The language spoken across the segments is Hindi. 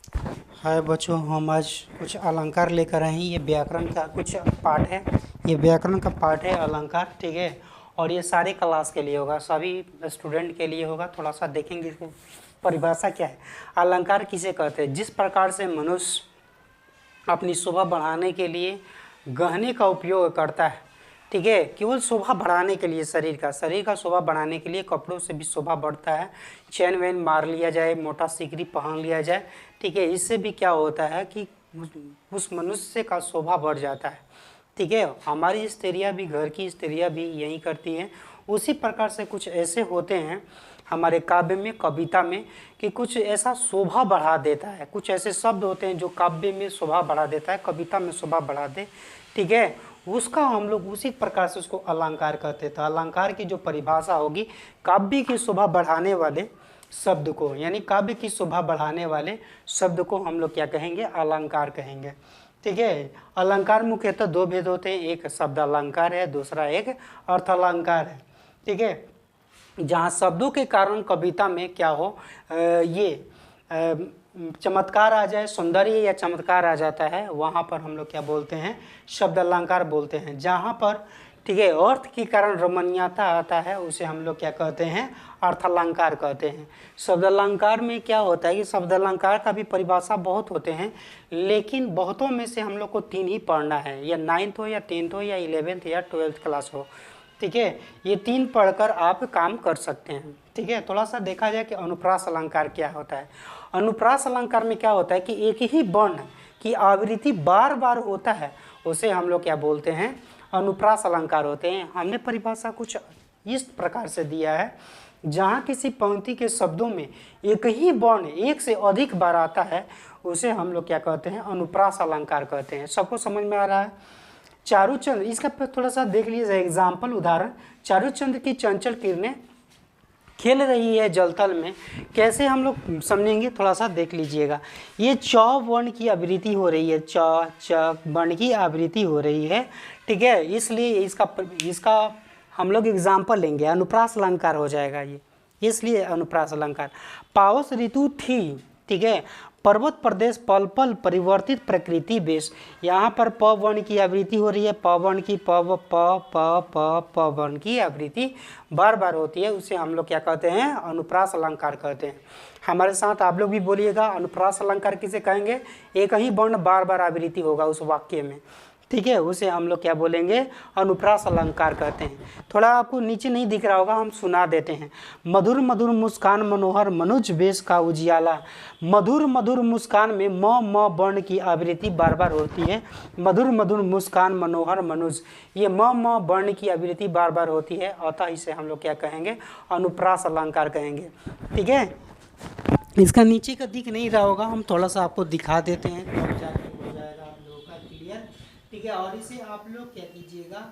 हाय बच्चों, हम आज कुछ अलंकार लेकर आए हैं। ये व्याकरण का कुछ पाठ है। ये व्याकरण का पाठ है अलंकार, ठीक है। और ये सारे क्लास के लिए होगा, सभी स्टूडेंट के लिए होगा। थोड़ा सा देखेंगे इसको परिभाषा क्या है। अलंकार किसे कहते हैं? जिस प्रकार से मनुष्य अपनी शोभा बढ़ाने के लिए गहने का उपयोग करता है, ठीक है, केवल शोभा बढ़ाने के लिए, शरीर का शोभा बढ़ाने के लिए कपड़ों से भी शोभा बढ़ता है। चैन वैन मार लिया जाए, मोटा सिकरी पहन लिया जाए, ठीक है, इससे भी क्या होता है कि उस मनुष्य का शोभा बढ़ जाता है, ठीक है। हमारी स्त्रियाँ भी, घर की स्त्रियाँ भी यही करती हैं। उसी प्रकार से कुछ ऐसे होते हैं हमारे काव्य में, कविता में, कि कुछ ऐसा शोभा बढ़ा देता है। कुछ ऐसे शब्द होते हैं जो काव्य में शोभा बढ़ा देता है, कविता में शोभा बढ़ा दे, ठीक है। उसका हम लोग उसी प्रकार से उसको अलंकार कहते थे। अलंकार की जो परिभाषा होगी, काव्य की शोभा बढ़ाने वाले शब्द को, यानी काव्य की शोभा बढ़ाने वाले शब्द को हम लोग क्या कहेंगे? अलंकार कहेंगे, ठीक है। अलंकार मुख्यतः दो भेद होते हैं, एक शब्द अलंकार है, दूसरा एक अर्थ अलंकार है, ठीक है। जहाँ शब्दों के कारण कविता में क्या हो, चमत्कार आ जाए, सौंदर्य या चमत्कार आ जाता है, वहाँ पर हम लोग क्या बोलते हैं? शब्द अलंकार बोलते हैं। जहाँ पर, ठीक है, अर्थ के कारण रमणीयता आता है, उसे हम लोग क्या कहते हैं? अर्थ अलंकार कहते हैं। शब्द अलंकार में क्या होता है कि शब्द अलंकार का भी परिभाषा बहुत होते हैं, लेकिन बहुतों में से हम लोग को 3 ही पढ़ना है, या 9th हो या 10th हो या 11th या 12th क्लास हो, ठीक है। ये 3 पढ़कर आप काम कर सकते हैं, ठीक है। थोड़ा सा देखा जाए कि अनुप्रास अलंकार क्या होता है। अनुप्रास अलंकार में क्या होता है कि एक ही वर्ण की आवृत्ति बार बार होता है, उसे हम लोग क्या बोलते हैं? अनुप्रास अलंकार होते हैं। हमने परिभाषा कुछ इस प्रकार से दिया है, जहाँ किसी पंक्ति के शब्दों में एक ही वर्ण एक से अधिक बार आता है, उसे हम लोग क्या कहते हैं? अनुप्रास अलंकार कहते हैं। सबको समझ में आ रहा है? चारुचंद्र, इसका थोड़ा सा देख लीजिए एग्जाम्पल, उदाहरण। चारुचंद्र की चंचल किरणें खेल रही है जलतल में, कैसे हम लोग समझेंगे? थोड़ा सा देख लीजिएगा। ये च वर्ण की आवृत्ति हो रही है, च वर्ण की आवृत्ति हो रही है, ठीक है। इसलिए इसका हम लोग एग्जाम्पल लेंगे, अनुप्रास अलंकार हो जाएगा ये, इसलिए अनुप्रास अलंकार। पावस ऋतु थी, ठीक है, पर्वत प्रदेश पल पल परिवर्तित प्रकृति बेश। यहाँ पर प वर्ण की आवृत्ति हो रही है, प वर्ण की, प वर्ण की आवृत्ति बार बार होती है, उसे हम लोग क्या कहते हैं? अनुप्रास अलंकार कहते हैं। हमारे साथ आप लोग भी बोलिएगा, अनुप्रास अलंकार किसे कहेंगे? एक ही वर्ण बार बार आवृत्ति होगा उस वाक्य में, ठीक है, उसे हम लोग क्या बोलेंगे? अनुप्रास अलंकार कहते हैं। थोड़ा आपको नीचे नहीं दिख रहा होगा, हम सुना देते हैं। मधुर मधुर मुस्कान मनोहर मनुज वेश का उजियाला। मधुर मधुर मुस्कान में म वर्ण की आवृत्ति बार बार होती है। मधुर मधुर मुस्कान मनोहर मनुज, ये म वर्ण की आवृत्ति बार बार होती है, अतः इसे हम लोग क्या कहेंगे? अनुप्रास अलंकार कहेंगे, ठीक है। इसका नीचे का दिख नहीं रहा होगा, हम थोड़ा सा आपको दिखा देते हैं, तब जाके हो जाएगा आप लोगों का क्लियर, ठीक है। और इसे आप लोग क्या कीजिएगा,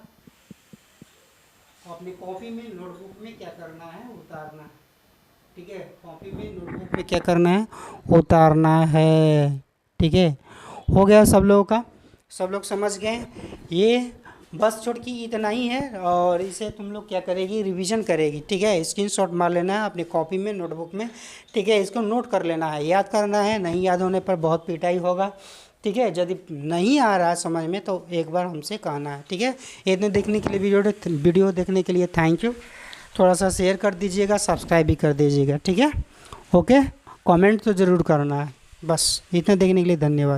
अपने कॉपी में, नोटबुक में क्या करना है? उतारना, ठीक है। कॉपी में, नोटबुक में क्या करना है? उतारना है, ठीक है। हो गया सब लोगों का? सब लोग समझ गए? ये बस छोड़ की इतना ही है, और इसे तुम लोग क्या करेगी? रिवीजन करेगी, ठीक है। स्क्रीनशॉट मार लेना है अपनी कॉपी में, नोटबुक में, ठीक है। इसको नोट कर लेना है, याद करना है। नहीं याद होने पर बहुत पिटाई होगा, ठीक है। यदि नहीं आ रहा है समझ में तो एक बार हमसे कहना है, ठीक है। इतने देखने के लिए, वीडियो देखने के लिए थैंक यू। थोड़ा सा शेयर कर दीजिएगा, सब्सक्राइब भी कर दीजिएगा, ठीक है। ओके, कमेंट तो ज़रूर करना है। बस इतना देखने के लिए धन्यवाद।